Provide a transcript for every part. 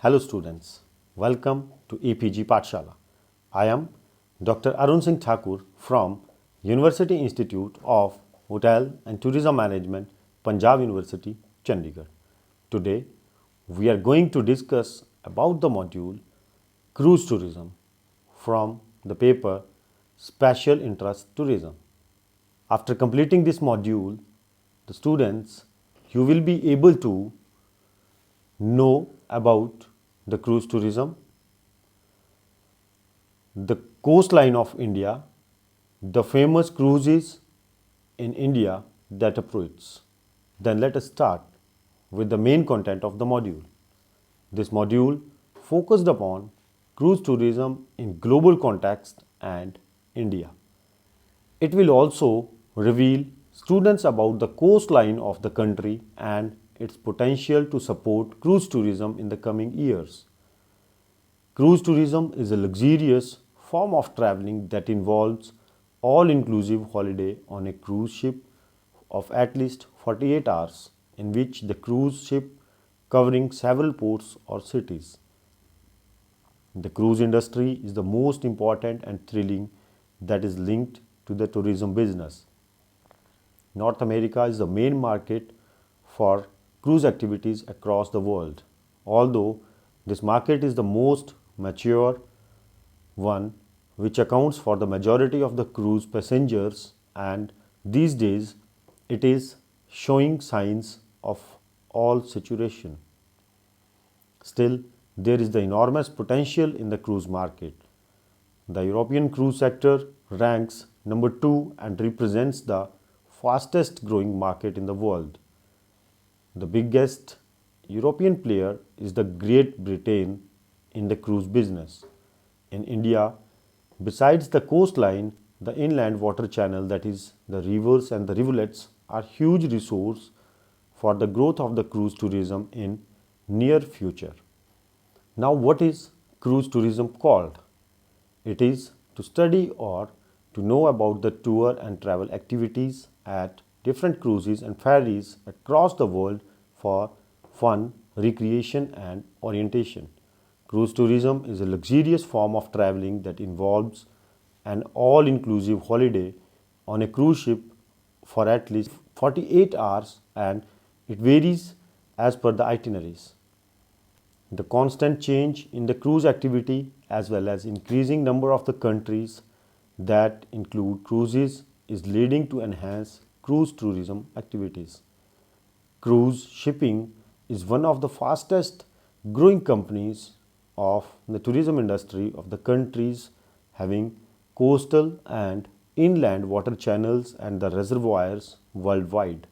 Hello students, welcome to EPG Pathshala. I am Dr. Arun Singh Thakur from University Institute of Hotel and Tourism Management, Punjab University, Chandigarh. Today we are going to discuss about the module Cruise Tourism from the paper Special Interest Tourism. After completing this module, the students you will be able to know about the cruise tourism, the coastline of India, the famous cruises in India that approach. Then let us start with the main content of the module. This module focused upon cruise tourism in global context and India. It will also reveal students about the coastline of the country and its potential to support cruise tourism in the coming years. Cruise tourism is a luxurious form of traveling that involves all-inclusive holiday on a cruise ship of at least 48 hours in which the cruise ship covering several ports or cities. The cruise industry is the most important and thrilling that is linked to the tourism business. North America is the main market for cruise activities across the world. Although this market is the most mature one, which accounts for the majority of the cruise passengers, and these days it is showing signs of all saturation. Still, there is the enormous potential in the cruise market. The European cruise sector ranks number 2 and represents the fastest growing market in the world. The biggest European player is the Great Britain in the cruise business. In India, besides the coastline, the inland water channel, that is the rivers and the rivulets, are huge resource for the growth of the cruise tourism in near future. Now what is cruise tourism called? It is to study or to know about the tour and travel activities at different cruises and ferries across the world for fun, recreation and orientation. Cruise tourism is a luxurious form of traveling that involves an all-inclusive holiday on a cruise ship for at least 48 hours, and it varies as per the itineraries. The constant change in the cruise activity as well as increasing number of the countries that include cruises is leading to enhance cruise tourism activities. Cruise shipping is one of the fastest growing companies of the tourism industry of the countries having coastal and inland water channels and the reservoirs worldwide.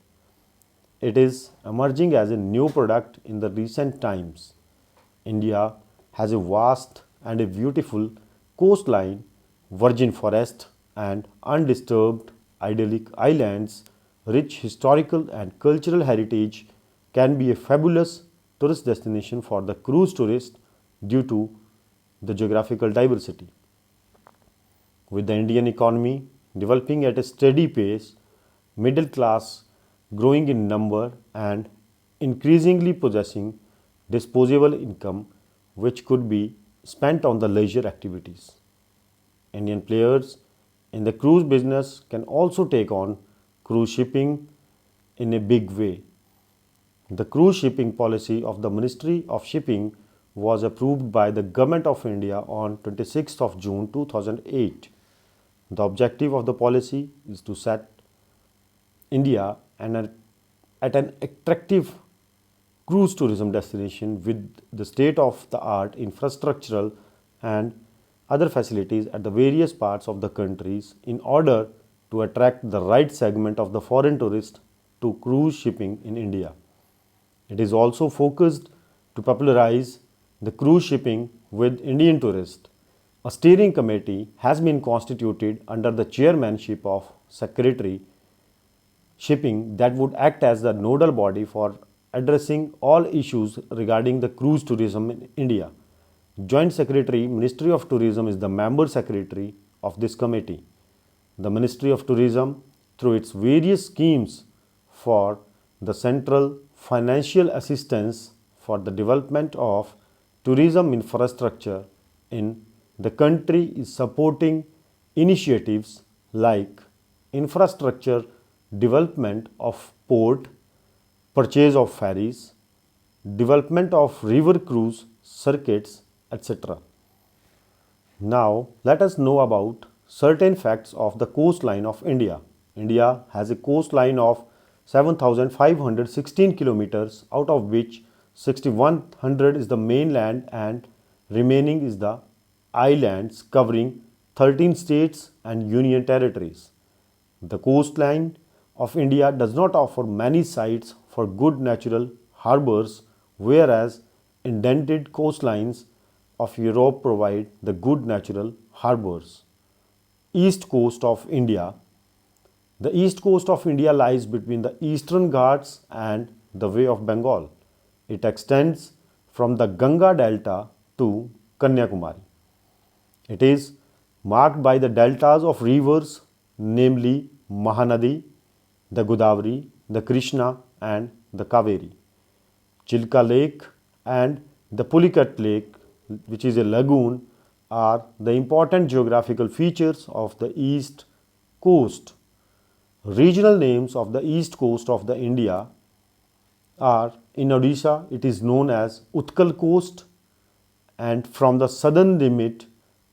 It is emerging as a new product in the recent times. India has a vast and a beautiful coastline, virgin forest and undisturbed idyllic islands. Rich historical and cultural heritage can be a fabulous tourist destination for the cruise tourist due to the geographical diversity. With the Indian economy developing at a steady pace, middle class growing in number and increasingly possessing disposable income which could be spent on the leisure activities. Indian players in the cruise business can also take on cruise shipping in a big way. The cruise shipping policy of the Ministry of Shipping was approved by the Government of India on 26th of June 2008. The objective of the policy is to set India at an attractive cruise tourism destination with the state-of-the-art infrastructural and other facilities at the various parts of the countries in order to attract the right segment of the foreign tourist to cruise shipping in India. It is also focused to popularize the cruise shipping with Indian tourists. A steering committee has been constituted under the chairmanship of Secretary Shipping that would act as the nodal body for addressing all issues regarding the cruise tourism in India. Joint Secretary, Ministry of Tourism is the member secretary of this committee. The Ministry of Tourism, through its various schemes for the central financial assistance for the development of tourism infrastructure in the country is supporting initiatives like infrastructure development of port, purchase of ferries, development of river cruise circuits, etc. Now, let us know about certain facts of the coastline of India. India has a coastline of 7,516 kilometers, out of which 6,100 is the mainland and remaining is the islands covering 13 states and union territories. The coastline of India does not offer many sites for good natural harbors, whereas indented coastlines of Europe provide the good natural harbors. East coast of India. The east coast of India lies between the Eastern Ghats and the Bay of Bengal. It extends from the Ganga Delta to Kanyakumari. It is marked by the deltas of rivers, namely Mahanadi, the Godavari, the Krishna, and the Kaveri. Chilka Lake and the Pulicat Lake, which is a lagoon, are the important geographical features of the east coast. Regional names of the east coast of the India are: in Odisha it is known as Utkal coast, and from the southern limit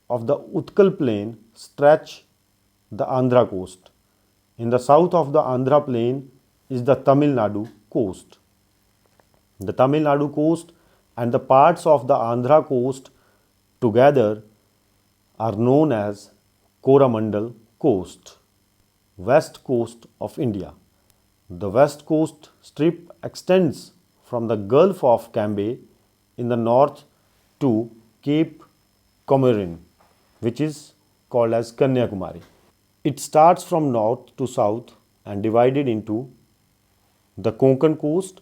of the Utkal plain stretch the Andhra coast. In the south of the Andhra plain is the Tamil Nadu coast. The Tamil Nadu coast and the parts of the Andhra coast together are known as Coromandel coast. West coast of India. The west coast strip extends from the Gulf of Cambay in the north to Cape Comorin, which is called as Kanyakumari. It starts from north to south and divided into the Konkan coast,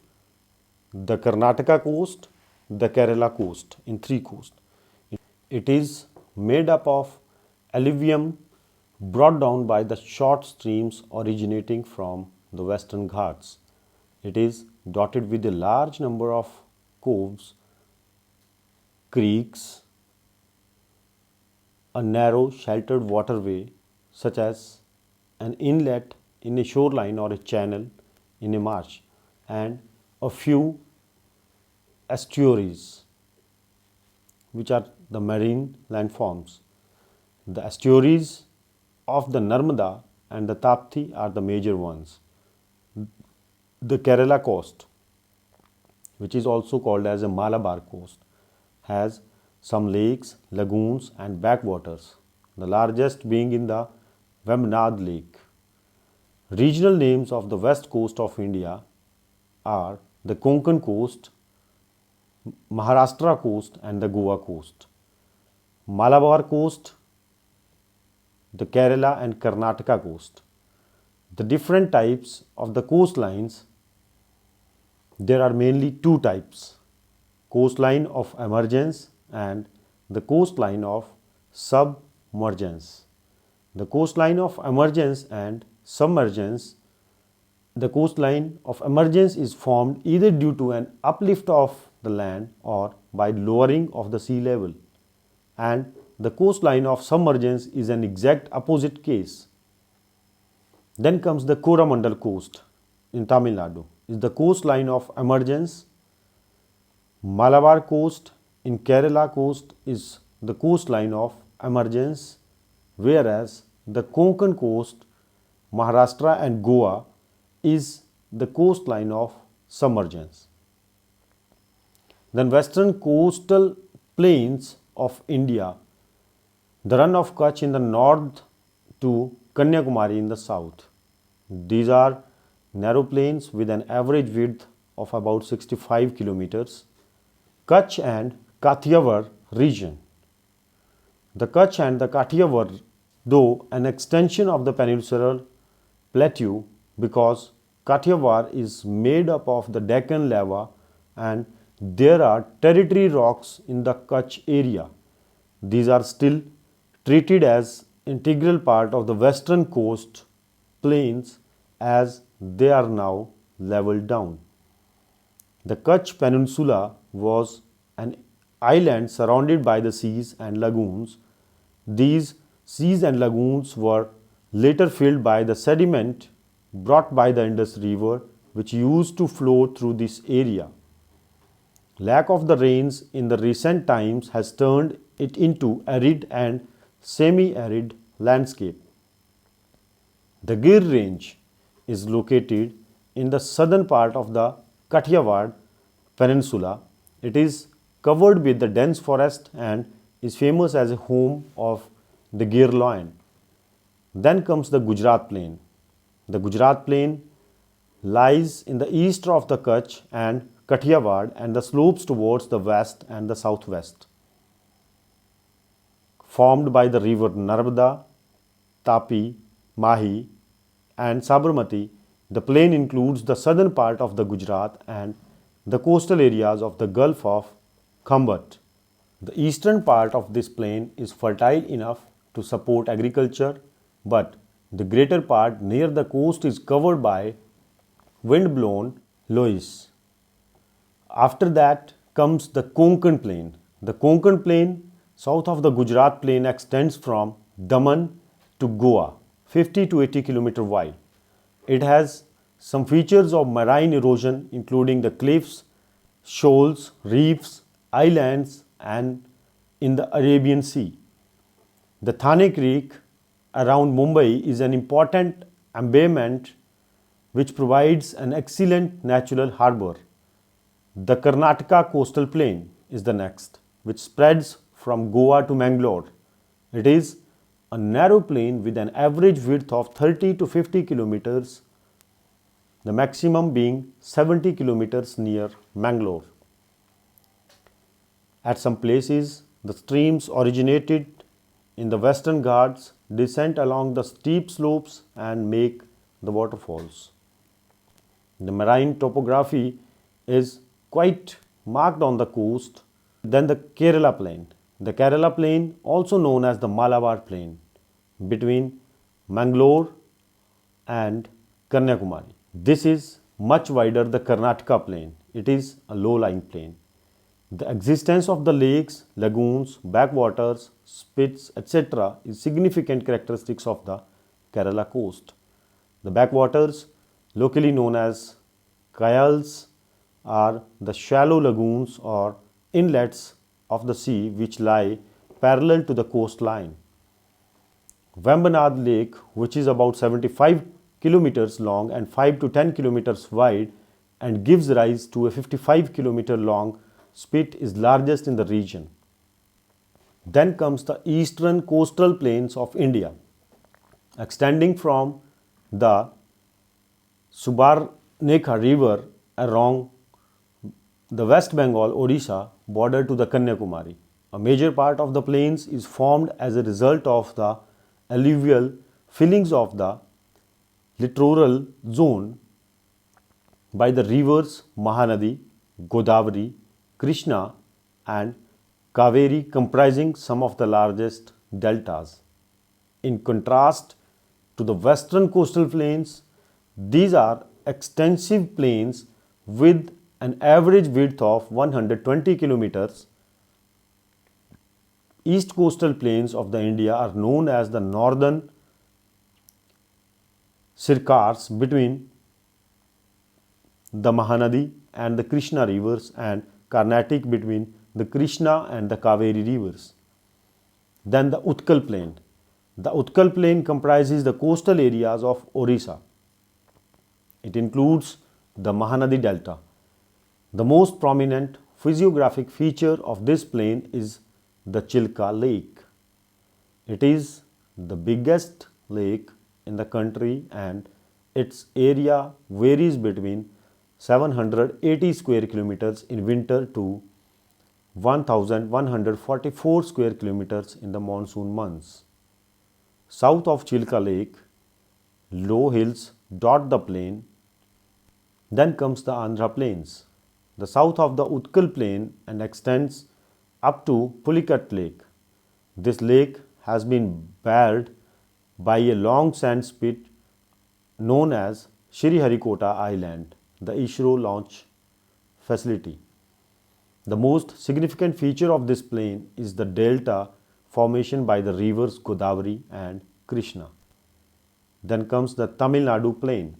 the Karnataka coast, the Kerala coast in three coasts. It is made up of alluvium brought down by the short streams originating from the Western Ghats. It is dotted with a large number of coves, creeks, a narrow sheltered waterway such as an inlet in a shoreline or a channel in a marsh, and a few estuaries, which are the marine landforms. The estuaries of the Narmada and the Tapti are the major ones. The Kerala coast, which is also called as a Malabar coast, has some lakes, lagoons and backwaters, the largest being in the Vemnad Lake. Regional names of the west coast of India are the Konkan coast, Maharashtra coast and the Goa coast. Malabar coast, the Kerala and Karnataka coast. The different types of the coastlines, there are mainly two types: coastline of emergence and the coastline of submergence. The coastline of emergence and submergence, the coastline of emergence is formed either due to an uplift of the land or by lowering of the sea level, and the coastline of submergence is an exact opposite case. Then comes the Coromandel coast in Tamil Nadu, is the coastline of emergence. Malabar coast in Kerala coast is the coastline of emergence, whereas the Konkan coast, Maharashtra and Goa is the coastline of submergence. Then western coastal plains of India, the run of Kutch in the north to Kanyakumari in the south. These are narrow plains with an average width of about 65 kilometers. Kutch and Kathiawar region. The Kutch and the Kathiawar, though an extension of the peninsular plateau, because Kathiawar is made up of the Deccan lava and there are territory rocks in the Kutch area. These are still treated as integral part of the western coast plains as they are now leveled down. The Kutch Peninsula was an islands surrounded by the seas and lagoons. These seas and lagoons were later filled by the sediment brought by the Indus River, which used to flow through this area. Lack of the rains in the recent times has turned it into arid and semi-arid landscape. The Gir range is located in the southern part of the Kathiawar peninsula. It is covered with the dense forest and is famous as a home of the Gir lion. Then comes the Gujarat plain. The Gujarat plain lies in the east of the Kutch and Kathiawar and the slopes towards the west and the southwest. Formed by the river Narmada, Tapi, Mahi, and Sabarmati, the plain includes the southern part of the Gujarat and the coastal areas of the Gulf of Khambat. The eastern part of this plain is fertile enough to support agriculture, but the greater part near the coast is covered by wind-blown loess. After that comes the Konkan plain. The Konkan plain south of the Gujarat plain extends from Daman to Goa, 50 to 80 km wide. It has some features of marine erosion including the cliffs, shoals, reefs, islands and in the Arabian Sea. The Thane Creek around Mumbai is an important embayment which provides an excellent natural harbour. The Karnataka coastal plain is the next, which spreads from Goa to Mangalore. It is a narrow plain with an average width of 30 to 50 kilometers, the maximum being 70 kilometers near Mangalore. At some places, the streams originated in the Western Ghats, descend along the steep slopes and make the waterfalls. The marine topography is quite marked on the coast. Then the Kerala plain. The Kerala plain, also known as the Malabar plain, between Mangalore and Kanyakumari. This is much wider the Karnataka plain. It is a low-lying plain. The existence of the lakes, lagoons, backwaters, spits, etc. is significant characteristics of the Kerala coast. The backwaters, locally known as kayals, are the shallow lagoons or inlets of the sea which lie parallel to the coastline. Vembanad Lake, which is about 75 kilometers long and 5 to 10 kilometers wide and gives rise to a 55-kilometer long spit, is largest in the region. Then comes the eastern coastal plains of India, extending from the Subarnekha river along the West Bengal, Odisha border to the Kanyakumari. A major part of the plains is formed as a result of the alluvial fillings of the littoral zone by the rivers Mahanadi, Godavari, Krishna and Kaveri, comprising some of the largest deltas. In contrast to the western coastal plains, these are extensive plains with an average width of 120 kilometers. East coastal plains of the India are known as the northern Sirkars between the Mahanadi and the Krishna rivers and Carnatic between the Krishna and the Kaveri rivers. Then the Utkal plain. The Utkal plain comprises the coastal areas of Orissa. It includes the Mahanadi Delta. The most prominent physiographic feature of this plain is the Chilka Lake. It is the biggest lake in the country and its area varies between 780 square kilometers in winter to 1144 square kilometers in the monsoon months. South of Chilka Lake, low hills dot the plain. Then comes the Andhra Plains, the south of the Utkal plain and extends up to Pulicat Lake. This lake has been barred by a long sand spit known as Sriharikota Island, the ISRO launch facility. The most significant feature of this plain is the delta formation by the rivers Godavari and Krishna. Then comes the Tamil Nadu plain.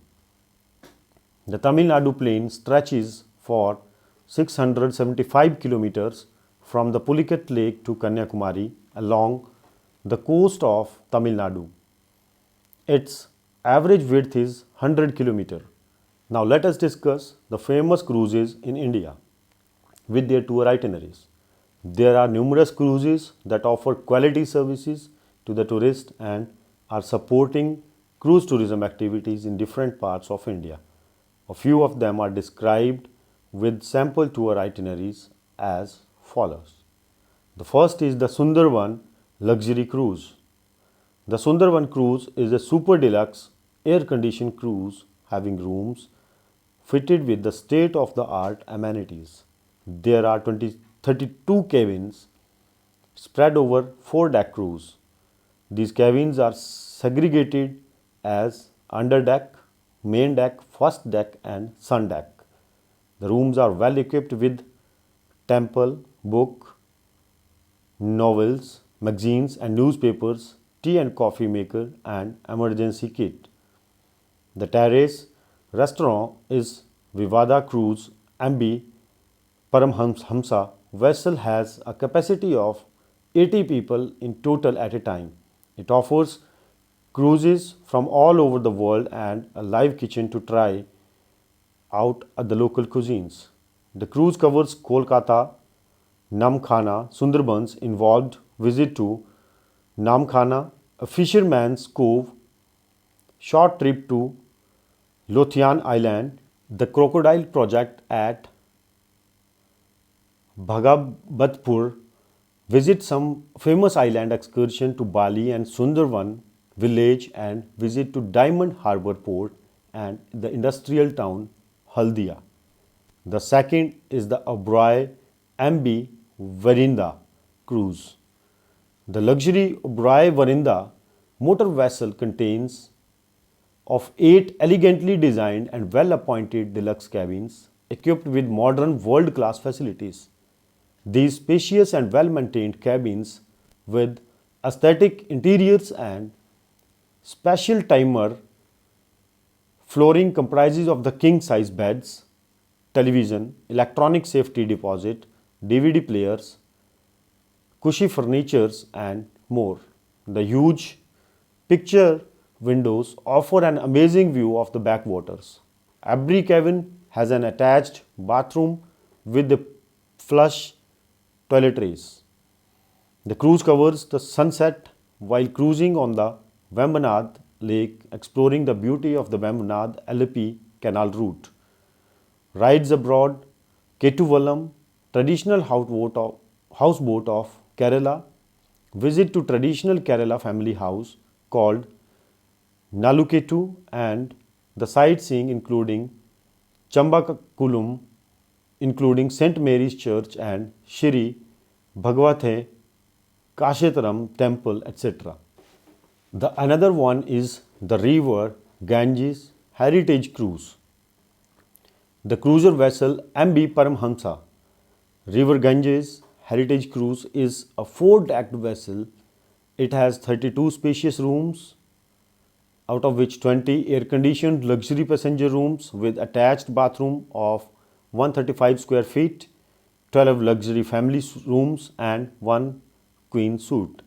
The Tamil Nadu plain stretches for 675 kilometers from the Pulicat Lake to Kanyakumari along the coast of Tamil Nadu. Its average width is 100 kilometers. Now let us discuss the famous cruises in India with their tour itineraries. There are numerous cruises that offer quality services to the tourist and are supporting cruise tourism activities in different parts of India. A few of them are described with sample tour itineraries as follows. The first is the Sundarban Luxury Cruise. The Sundarban Cruise is a super deluxe air-conditioned cruise having rooms fitted with the state-of-the-art amenities. There are 32 cabins spread over 4 deck cruise. These cabins are segregated as underdeck, main deck, first deck and sun deck. The rooms are well equipped with temple, book, novels, magazines and newspapers, tea and coffee maker and emergency kit. The terrace restaurant is Vivada Cruise MB Paramhamsa vessel has a capacity of 80 people in total at a time. It offers cruises from all over the world and a live kitchen to try out the local cuisines. The cruise covers Kolkata, Namkhana, Sundarbans involved visit to Namkhana, a fisherman's cove, short trip to Lothian Island, the crocodile project at Bhagabatpur, visit some famous island excursion to Bali and Sundarban village and visit to Diamond Harbour port and the industrial town Haldia. The second is the Oberoi MB Varinda cruise. The luxury Oberoi Varinda motor vessel contains of 8 elegantly designed and well-appointed deluxe cabins equipped with modern world-class facilities. These spacious and well-maintained cabins with aesthetic interiors and special timer flooring comprises of the king-size beds, television, electronic safety deposit, DVD players, cushy furnitures and more. The huge picture windows offer an amazing view of the backwaters. Every cabin has an attached bathroom with a flush toiletries. The cruise covers the sunset while cruising on the Vembanad Lake, exploring the beauty of the Vembanad LP canal route. Rides abroad, Ketuvalam, traditional houseboat of Kerala, visit to traditional Kerala family house called Naluketu and the sightseeing including Chambakakulum, including St. Mary's Church and Shri Bhagwathe Kashetaram Temple, etc. The another one is the river Ganges Heritage Cruise. The cruiser vessel MB Paramhamsa River Ganges Heritage Cruise is a 4-decked vessel. It has 32 spacious rooms, out of which 20 air-conditioned luxury passenger rooms with attached bathroom of 135 square feet, 12 luxury family rooms and 1 queen suite.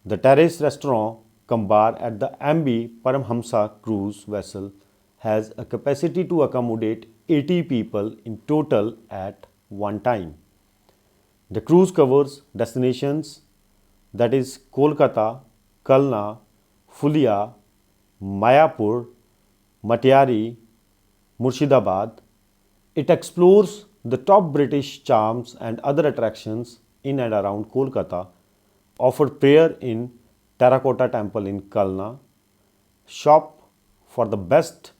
The terrace restaurant cum bar at the MB Paramhamsa cruise vessel has a capacity to accommodate 80 people in total at one time. The cruise covers destinations that is Kolkata, Kalna, Fulia, Mayapur, Matiari, Murshidabad. It explores the top British charms and other attractions in and around Kolkata, offer prayer in Terracotta Temple in Kalna, shop for the best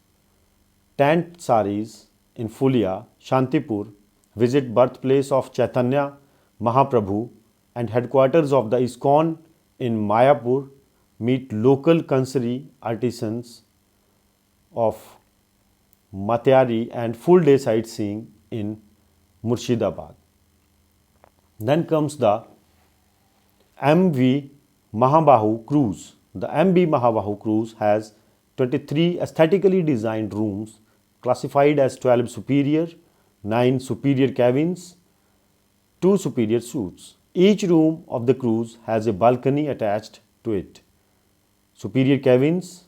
tent saris in Fulia, Shantipur, visit birthplace of Chaitanya Mahaprabhu and headquarters of the ISKCON in Mayapur, meet local Kansari artisans of Matiari and full day sightseeing in Murshidabad. Then comes the MV Mahabahu cruise. The MV Mahabahu cruise has 23 aesthetically designed rooms classified as 12 superior, 9 superior cabins, 2 superior suites. Each room of the cruise has a balcony attached to it. Superior cabins,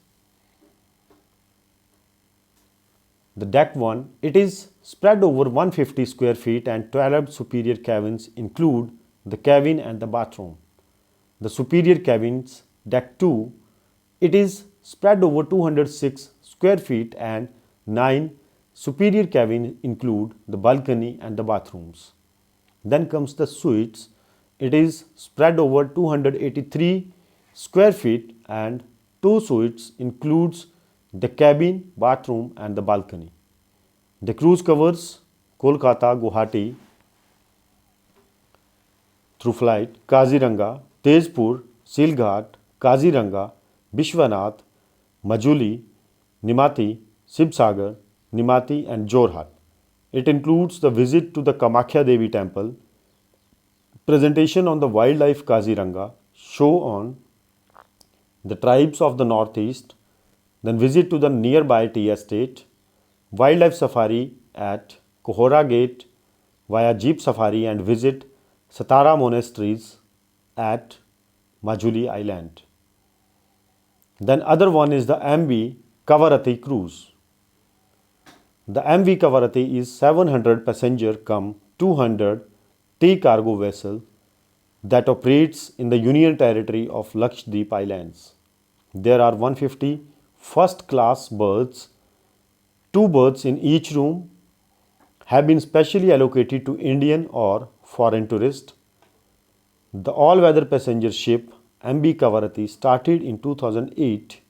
the deck one, it is spread over 150 square feet and 12 superior cabins include the cabin and the bathroom. The superior cabins, deck 2, it is spread over 206 square feet and 9 superior cabins include the balcony and the bathrooms. Then comes the suites, it is spread over 283 square feet and 2 suites includes the cabin, bathroom and the balcony. The cruise covers Kolkata, Guwahati through flight, Kaziranga, Tezpur, Silghat, Kaziranga, Bishwanath, Majuli, Nimati, Sibsagar, Nimati and Jorhat. It includes the visit to the Kamakhya Devi temple, presentation on the wildlife Kaziranga, show on the tribes of the northeast, then visit to the nearby tea estate, wildlife safari at Kohora Gate via jeep safari and visit Satara monasteries at Majuli Island. Then other one is the MV Kavarati cruise. The MV Kavarati is 700 passenger cum 200 tea cargo vessel that operates in the Union Territory of Lakshadweep Islands. There are 150 first class berths. 2 berths in each room have been specially allocated to Indian or foreign tourists. The all-weather passenger ship MV Kavarati started in 2008.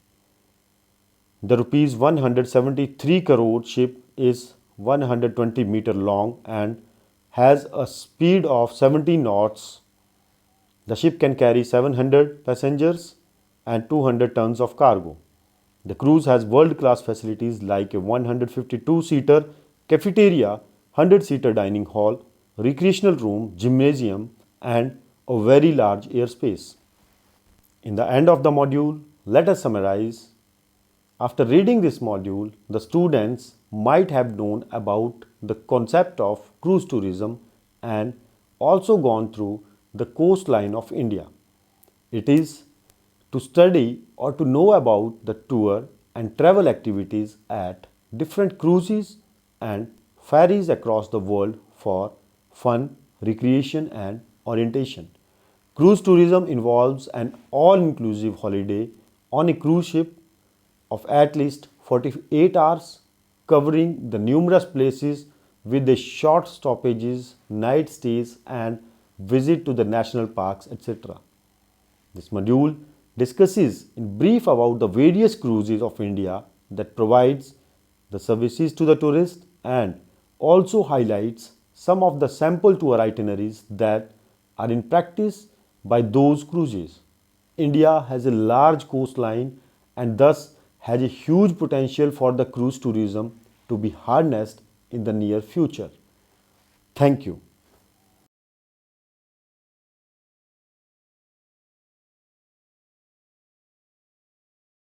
The rupees 173 crore ship is 120 meter long and has a speed of 70 knots. The ship can carry 700 passengers and 200 tons of cargo. The cruise has world-class facilities like a 152-seater cafeteria, 100-seater dining hall, recreational room, gymnasium, and a very large airspace. In the end of the module, let us summarize. After reading this module, the students might have known about the concept of cruise tourism and also gone through the coastline of India. It is to study or to know about the tour and travel activities at different cruises and ferries across the world for fun, recreation and orientation. Cruise tourism involves an all-inclusive holiday on a cruise ship of at least 48 hours covering the numerous places with the short stoppages, night stays and visit to the national parks, etc. This module discusses in brief about the various cruises of India that provides the services to the tourist and also highlights some of the sample tour itineraries that are in practice by those cruises. India has a large coastline and thus has a huge potential for the cruise tourism to be harnessed in the near future. Thank you.